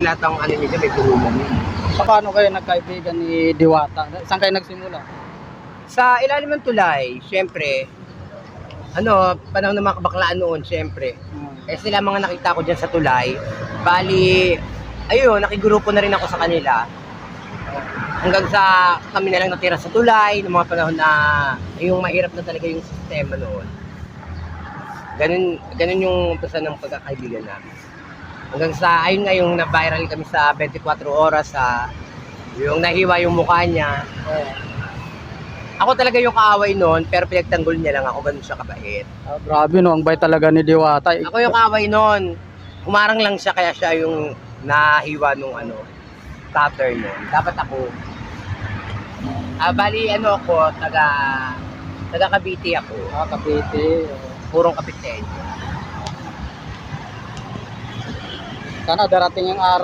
Lahat ng ano nila may gurulong yun. Paano kayo nagkaibigan ni Diwata? Saan kayo nagsimula? Sa ilalim ng tulay, syempre, ano, panahon ng mga kabaklaan noon, syempre. Eh sila mga nakita ko dyan sa tulay. Bali, ayun, nakigrupo na rin ako sa kanila. Hanggang sa kami na lang natira sa tulay, ng mga panahon na yung mahirap na talaga yung sistema noon. Ganun yung umpisa ng pagkakaibigan namin. Hanggang sa, ayun nga yung na-viral kami sa 24 oras, yung nahiwa yung mukha niya. Ako talaga yung kaaway noon, pero pinagtanggol niya lang ako, ganun siya kabait. Grabe no, ang bait talaga ni Diwata. Ako yung kaaway noon, humarang lang siya, kaya siya yung nahiwa nung cutter noon. Dapat ako, bali ako, taga Cavite ako. Cavite. Purong Cavite. Sana darating yung araw